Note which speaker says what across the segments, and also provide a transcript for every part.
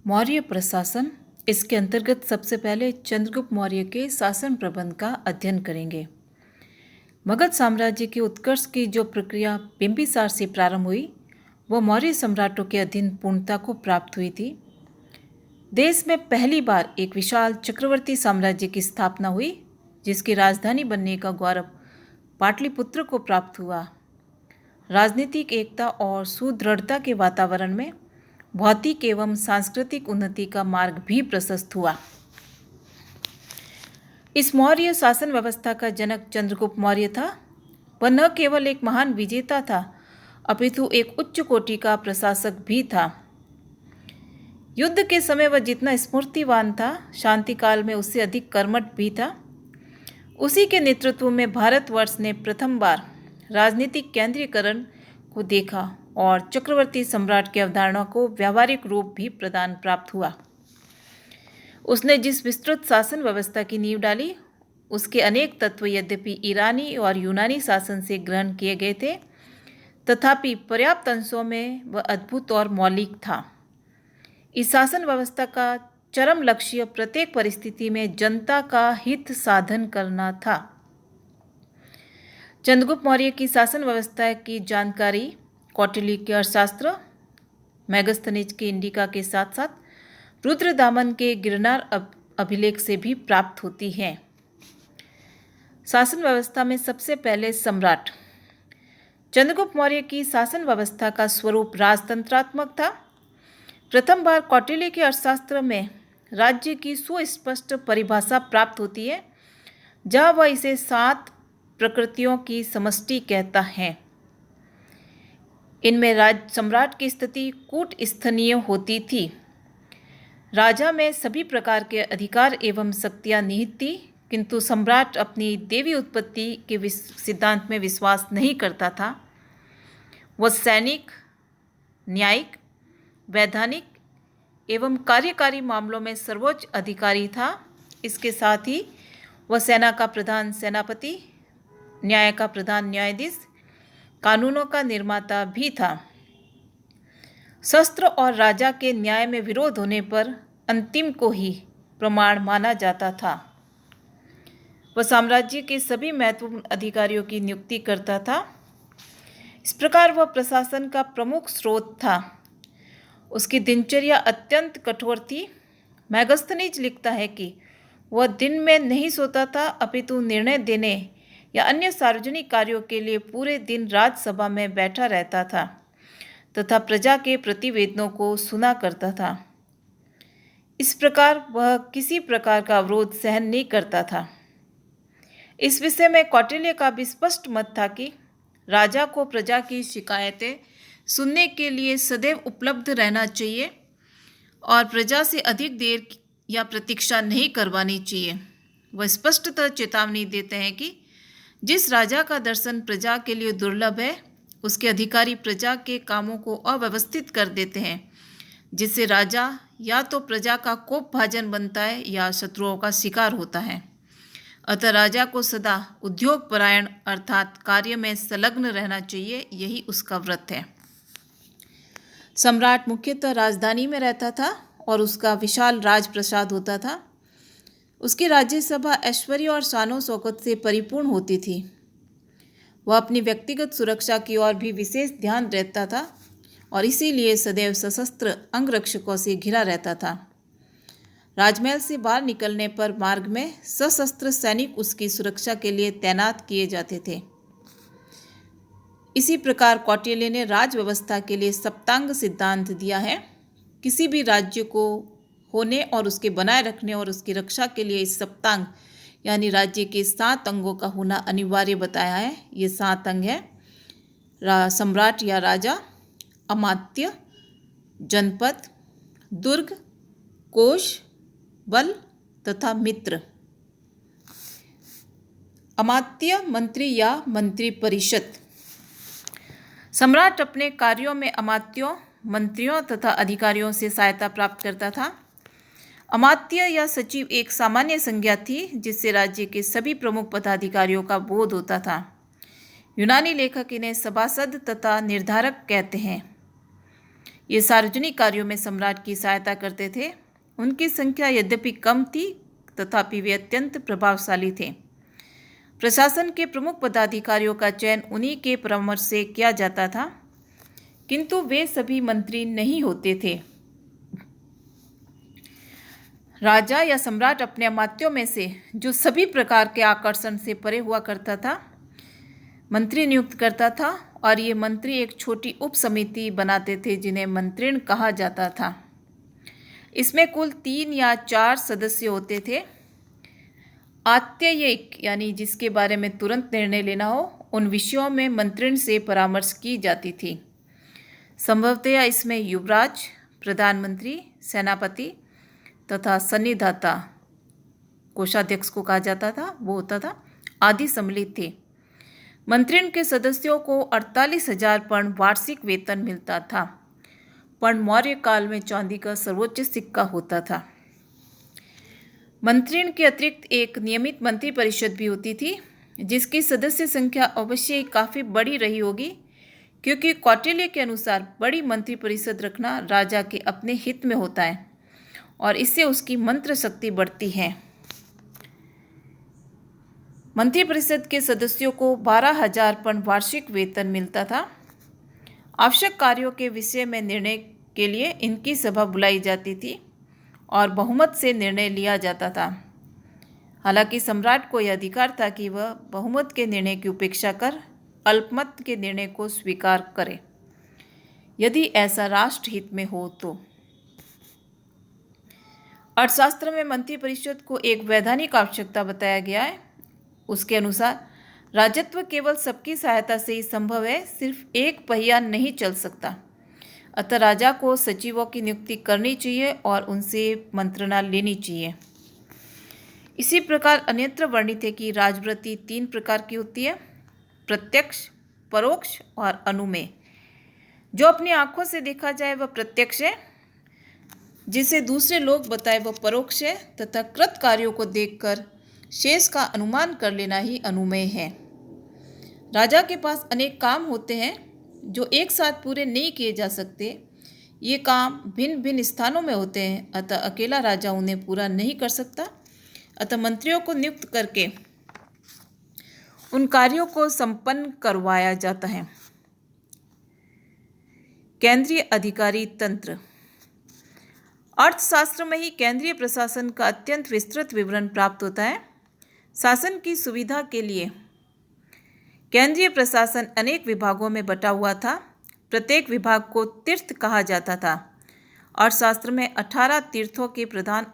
Speaker 1: मौर्य प्रशासन। इसके अंतर्गत सबसे पहले चंद्रगुप्त मौर्य के शासन प्रबंध का अध्ययन करेंगे। मगध साम्राज्य के उत्कर्ष की जो प्रक्रिया बिंबिसार से प्रारंभ हुई, वह मौर्य सम्राटों के अधीन पूर्णता को प्राप्त हुई थी। देश में पहली बार एक विशाल चक्रवर्ती साम्राज्य की स्थापना हुई, जिसकी राजधानी बनने का गौरव पाटलिपुत्र को प्राप्त हुआ। राजनीतिक एकता और सुदृढ़ता के वातावरण में भौतिक एवं सांस्कृतिक उन्नति का मार्ग भी प्रशस्त हुआ। इस मौर्य शासन व्यवस्था का जनक चंद्रगुप्त मौर्य था। वह न केवल एक महान विजेता था, अपितु एक उच्च कोटि का प्रशासक भी था। युद्ध के समय वह जितना स्फूर्तिवान था, शांति काल में उससे अधिक कर्मठ भी था। उसी के नेतृत्व में भारतवर्ष ने प्रथम बार राजनीतिक केंद्रीकरण को देखा और चक्रवर्ती सम्राट की अवधारणा को व्यावहारिक रूप भी प्रदान प्राप्त हुआ। उसने जिस विस्तृत शासन व्यवस्था की नींव डाली, उसके अनेक तत्व यद्यपि ईरानी और यूनानी शासन से ग्रहण किए गए थे, तथापि पर्याप्त अंशों में वह अद्भुत और मौलिक था। इस शासन व्यवस्था का चरम लक्ष्य प्रत्येक परिस्थिति में जनता का हित साधन करना था। चंद्रगुप्त मौर्य की शासन व्यवस्था की जानकारी कौटिल्य के अर्थशास्त्र, मेगस्थनीज के इंडिका के साथ साथ रुद्रदामन के गिरनार अभिलेख से भी प्राप्त होती है। शासन व्यवस्था में सबसे पहले सम्राट। चंद्रगुप्त मौर्य की शासन व्यवस्था का स्वरूप राजतंत्रात्मक था। प्रथम बार कौटिल्य के अर्थशास्त्र में राज्य की सुस्पष्ट परिभाषा प्राप्त होती है, जहाँ वह इसे 7 प्रकृतियों की समष्टि कहता है। इनमें राज सम्राट की स्थिति कूट स्थनीय होती थी। राजा में सभी प्रकार के अधिकार एवं शक्तियाँ निहित थी, किंतु सम्राट अपनी देवी उत्पत्ति के सिद्धांत में विश्वास नहीं करता था। वह सैनिक, न्यायिक, वैधानिक एवं कार्यकारी मामलों में सर्वोच्च अधिकारी था। इसके साथ ही वह सेना का प्रधान सेनापति, न्याय का प्रधान न्यायाधीश, कानूनों का निर्माता भी था। शस्त्र और राजा के न्याय में विरोध होने पर अंतिम को ही प्रमाण माना जाता था। वह साम्राज्य के सभी महत्वपूर्ण अधिकारियों की नियुक्ति करता था। इस प्रकार वह प्रशासन का प्रमुख स्रोत था। उसकी दिनचर्या अत्यंत कठोर थी। मेगस्थनीज लिखता है कि वह दिन में नहीं सोता था, अपितु निर्णय देने या अन्य सार्वजनिक कार्यों के लिए पूरे दिन राजसभा में बैठा रहता था तथा प्रजा के प्रतिवेदनों को सुना करता था। इस प्रकार वह किसी प्रकार का अवरोध सहन नहीं करता था। इस विषय में कौटिल्य का भी स्पष्ट मत था कि राजा को प्रजा की शिकायतें सुनने के लिए सदैव उपलब्ध रहना चाहिए और प्रजा से अधिक देर या प्रतीक्षा नहीं करवानी चाहिए। वह स्पष्टतः चेतावनी देते हैं कि जिस राजा का दर्शन प्रजा के लिए दुर्लभ है, उसके अधिकारी प्रजा के कामों को अव्यवस्थित कर देते हैं, जिससे राजा या तो प्रजा का कोप भाजन बनता है या शत्रुओं का शिकार होता है। अतः राजा को सदा उद्योगपरायण अर्थात कार्य में संलग्न रहना चाहिए, यही उसका व्रत है। सम्राट मुख्यतः राजधानी में रहता था और उसका विशाल राजप्रसाद होता था। उसकी राज्यसभा ऐश्वर्य और शानो शौकत से परिपूर्ण होती थी। वह अपनी व्यक्तिगत सुरक्षा की ओर भी विशेष ध्यान देता था और इसीलिए सदैव सशस्त्र अंगरक्षकों से घिरा रहता था। राजमहल से बाहर निकलने पर मार्ग में सशस्त्र सैनिक उसकी सुरक्षा के लिए तैनात किए जाते थे। इसी प्रकार कौटिल्य ने राज व्यवस्था के लिए सप्तांग सिद्धांत दिया है। किसी भी राज्य को होने और उसके बनाए रखने और उसकी रक्षा के लिए इस सप्तांग यानी राज्य के 7 अंगों का होना अनिवार्य बताया है। ये 7 अंग है: सम्राट या राजा, अमात्य, जनपद, दुर्ग, कोश, बल तथा मित्र। अमात्य मंत्री या मंत्री परिषद। सम्राट अपने कार्यों में अमात्यों, मंत्रियों तथा अधिकारियों से सहायता प्राप्त करता था। अमात्य या सचिव एक सामान्य संज्ञा थी, जिससे राज्य के सभी प्रमुख पदाधिकारियों का बोध होता था। यूनानी लेखक इन्हें सभासद तथा निर्धारक कहते हैं। ये सार्वजनिक कार्यों में सम्राट की सहायता करते थे। उनकी संख्या यद्यपि कम थी, तथापि वे अत्यंत प्रभावशाली थे। प्रशासन के प्रमुख पदाधिकारियों का चयन उन्हीं के परामर्श से किया जाता था, किंतु वे सभी मंत्री नहीं होते थे। राजा या सम्राट अपने अमात्यों में से जो सभी प्रकार के आकर्षण से परे हुआ करता था, मंत्री नियुक्त करता था, और ये मंत्री एक छोटी उप समिति बनाते थे जिन्हें मंत्रिण कहा जाता था। इसमें कुल 3 या 4 सदस्य होते थे। आत्ययिक यानी जिसके बारे में तुरंत निर्णय लेना हो, उन विषयों में मंत्रिण से परामर्श की जाती थी। संभवतः इसमें युवराज, प्रधानमंत्री, सेनापति तथा सन्निधाता, कोषाध्यक्ष को कहा जाता था, वो होता था, आदि सम्मिलित थे। मंत्रिण के सदस्यों को 48,000 पर्ण वार्षिक वेतन मिलता था। पर्ण मौर्य काल में चांदी का सर्वोच्च सिक्का होता था। मंत्रिण के अतिरिक्त एक नियमित मंत्री परिषद भी होती थी, जिसकी सदस्य संख्या अवश्य ही काफ़ी बड़ी रही होगी, क्योंकि कौटिल्य के अनुसार बड़ी मंत्री परिषद रखना राजा के अपने हित में होता है और इससे उसकी मंत्र शक्ति बढ़ती है। मंत्री परिषद के सदस्यों को 12,000 पर्ण वार्षिक वेतन मिलता था। आवश्यक कार्यों के विषय में निर्णय के लिए इनकी सभा बुलाई जाती थी और बहुमत से निर्णय लिया जाता था। हालांकि सम्राट को यह अधिकार था कि वह बहुमत के निर्णय की उपेक्षा कर अल्पमत के निर्णय को स्वीकार करे, यदि ऐसा राष्ट्रहित में हो तो। अर्थशास्त्र में मंत्री परिषद को एक वैधानिक आवश्यकता बताया गया है। उसके अनुसार राजत्व केवल सबकी सहायता से ही संभव है, सिर्फ एक पहिया नहीं चल सकता। अतः राजा को सचिवों की नियुक्ति करनी चाहिए और उनसे मंत्रणा लेनी चाहिए। इसी प्रकार अन्यत्र वर्णित है कि राजवृत्ति 3 प्रकार की होती है: प्रत्यक्ष, परोक्ष और अनुमेय। जो अपनी आंखों से देखा जाए वह प्रत्यक्ष है, जिसे दूसरे लोग बताए वह परोक्ष है, तथा कृत कार्यों को देखकर शेष का अनुमान कर लेना ही अनुमेय है। राजा के पास अनेक काम होते हैं जो एक साथ पूरे नहीं किए जा सकते। ये काम भिन्न भिन्न स्थानों में होते हैं, अतः अकेला राजा उन्हें पूरा नहीं कर सकता। अतः मंत्रियों को नियुक्त करके उन कार्यों को संपन्न करवाया जाता है। केंद्रीय अधिकारी तंत्र। अर्थशास्त्र में ही केंद्रीय प्रशासन का अत्यंत विस्तृत विवरण प्राप्त होता है। शासन की सुविधा के लिए केंद्रीय प्रशासन अनेक विभागों में बटा हुआ था। प्रत्येक विभाग को तीर्थ कहा जाता था। अर्थशास्त्र में 18 तीर्थों के प्रधान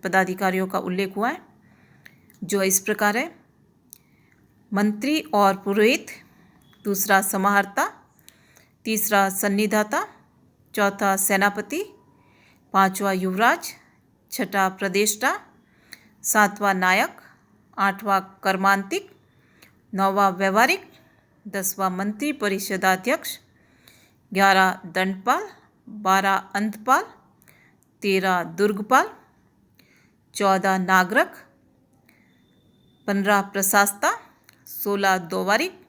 Speaker 1: पदाधिकारियों का उल्लेख हुआ है, जो इस प्रकार है: मंत्री और पुरोहित, दूसरा समाहर्ता, तीसरा सन्निधाता, चौथा सेनापति, पांचवा युवराज, छठा प्रदेष्टा, सातवां नायक, आठवां कर्मांतिक, नौवां व्यवहारिक, 10वां मंत्री परिषदाध्यक्ष, 11 दंडपाल, 12 अंतपाल, 13 दुर्गपाल, 14 नागरक, 15 प्रशास्ता, 16 दोवारिक,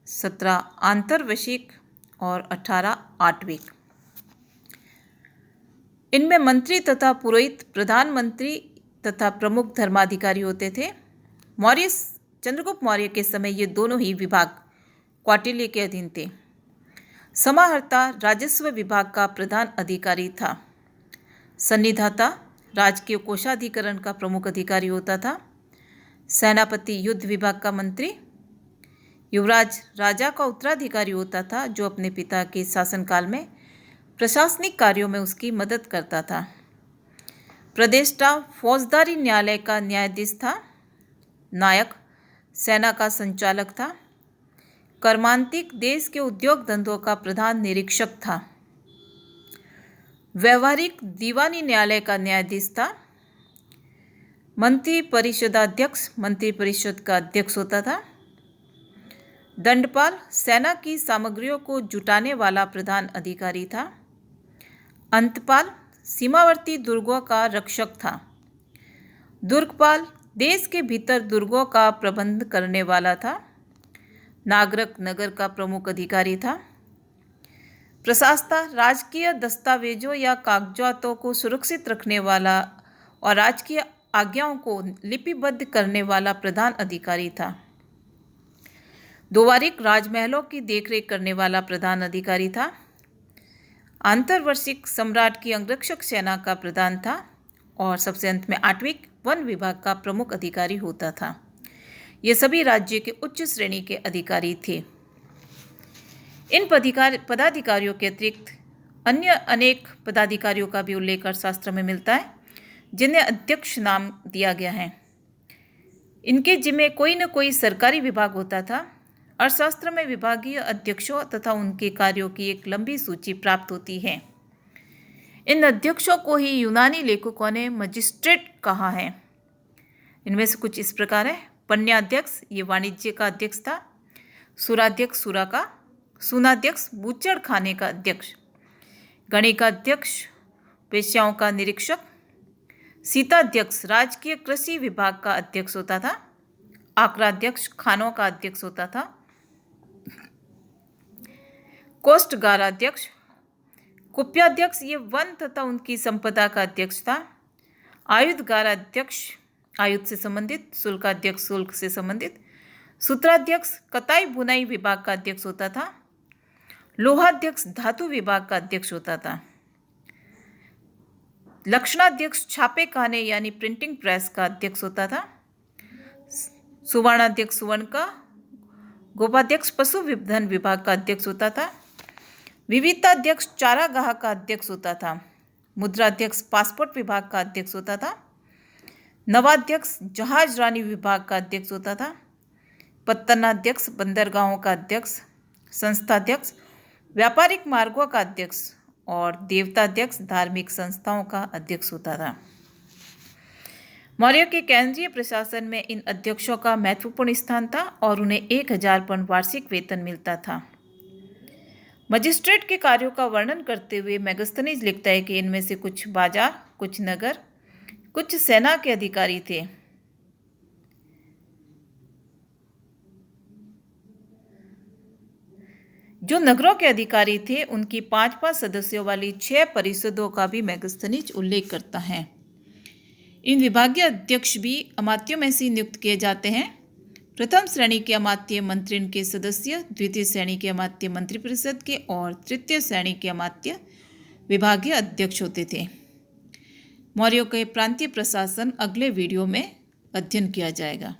Speaker 1: 17 आंतरवशिक और 18 आटविक। इनमें मंत्री तथा पुरोहित प्रधानमंत्री तथा प्रमुख धर्माधिकारी होते थे। चंद्रगुप्त मौर्य के समय ये दोनों ही विभाग कौटिल्य के अधीन थे। समाहर्ता राजस्व विभाग का प्रधान अधिकारी था। सन्निधाता राजकीय कोषाधिकरण का प्रमुख अधिकारी होता था। सेनापति युद्ध विभाग का मंत्री। युवराज राजा का उत्तराधिकारी होता था, जो अपने पिता के शासनकाल में प्रशासनिक कार्यों में उसकी मदद करता था। प्रदेष्टा फौजदारी न्यायालय का न्यायाधीश था। नायक सेना का संचालक था। कर्मांतिक देश के उद्योग धंधों का प्रधान निरीक्षक था। व्यवहारिक दीवानी न्यायालय का न्यायाधीश था। मंत्री परिषदाध्यक्ष मंत्री परिषद का अध्यक्ष होता था। दंडपाल सेना की सामग्रियों को जुटाने वाला प्रधान अधिकारी था। अंतपाल सीमावर्ती दुर्गों का रक्षक था। दुर्गपाल देश के भीतर दुर्गों का प्रबंध करने वाला था। नागरक नगर का प्रमुख अधिकारी था। प्रशासता राजकीय दस्तावेजों या कागजातों को सुरक्षित रखने वाला और राजकीय आज्ञाओं को लिपिबद्ध करने वाला प्रधान अधिकारी था। द्वारिक राजमहलों की देखरेख करने वाला प्रधान अधिकारी था। आंतरवर्षिक सम्राट की अंगरक्षक सेना का प्रधान था और सबसे अंत में 8वीं वन विभाग का प्रमुख अधिकारी होता था। ये सभी राज्य के उच्च श्रेणी के अधिकारी थे। इन पदाधिकारियों के अतिरिक्त अन्य अनेक पदाधिकारियों का भी उल्लेख अर्थशास्त्र में मिलता है, जिन्हें अध्यक्ष नाम दिया गया है। इनके जिम्मे कोई न कोई सरकारी विभाग होता था। अर्थशास्त्र में विभागीय अध्यक्षों तथा उनके कार्यों की एक लंबी सूची प्राप्त होती है। इन अध्यक्षों को ही यूनानी लेखकों ने मजिस्ट्रेट कहा है। इनमें से कुछ इस प्रकार है। पण्याध्यक्ष ये वाणिज्य का अध्यक्ष था। सुराध्यक्ष सुरा का, सुनाध्यक्ष बूचड़ खाने का अध्यक्ष, गणिकाध्यक्ष पेशियाओं का निरीक्षक, सीताध्यक्ष राजकीय कृषि विभाग का अध्यक्ष होता था। आक्राध्यक्ष खानों का अध्यक्ष होता था। कोष्ठगाराध्यक्ष, कुप्याध्यक्ष ये वन तथा उनकी संपदा का अध्यक्ष था। आयुधगाराध्यक्ष आयुध से संबंधित, शुल्काध्यक्ष शुल्क से संबंधित, सूत्राध्यक्ष कताई बुनाई विभाग का अध्यक्ष होता था। लोहाध्यक्ष धातु विभाग का अध्यक्ष होता था। लक्षणाध्यक्ष छापे खाने यानी प्रिंटिंग प्रेस का अध्यक्ष होता था। सुवर्णाध्यक्ष सुवर्ण का, गोपाध्यक्ष पशु विपणन विभाग का अध्यक्ष होता था। विविधताध्यक्ष चारागाह का अध्यक्ष होता था। मुद्राध्यक्ष पासपोर्ट विभाग का अध्यक्ष होता था। नवाध्यक्ष जहाज रानी विभाग का अध्यक्ष होता था। पत्तनाध्यक्ष बंदरगाहों का अध्यक्ष, संस्थाध्यक्ष व्यापारिक मार्गों का अध्यक्ष और देवताध्यक्ष धार्मिक संस्थाओं का अध्यक्ष होता था। मौर्य के केंद्रीय प्रशासन में इन अध्यक्षों का महत्वपूर्ण स्थान था और उन्हें 1000 पौंड वार्षिक वेतन मिलता था। मजिस्ट्रेट के कार्यों का वर्णन करते हुए मेगास्थनीज लिखता है कि इनमें से कुछ बाजार, कुछ नगर, कुछ सेना के अधिकारी थे। जो नगरों के अधिकारी थे उनकी 5-5 सदस्यों वाली 6 परिषदों का भी मेगास्थनीज उल्लेख करता है। इन विभागीय अध्यक्ष भी अमात्यों में से नियुक्त किए जाते हैं। प्रथम श्रेणी के अमात्य मंत्रिण के सदस्य, द्वितीय श्रेणी के अमात्य मंत्रिपरिषद के और तृतीय श्रेणी के अमात्य विभागीय अध्यक्ष होते थे। मौर्यों के प्रांतीय प्रशासन अगले वीडियो में अध्ययन किया जाएगा।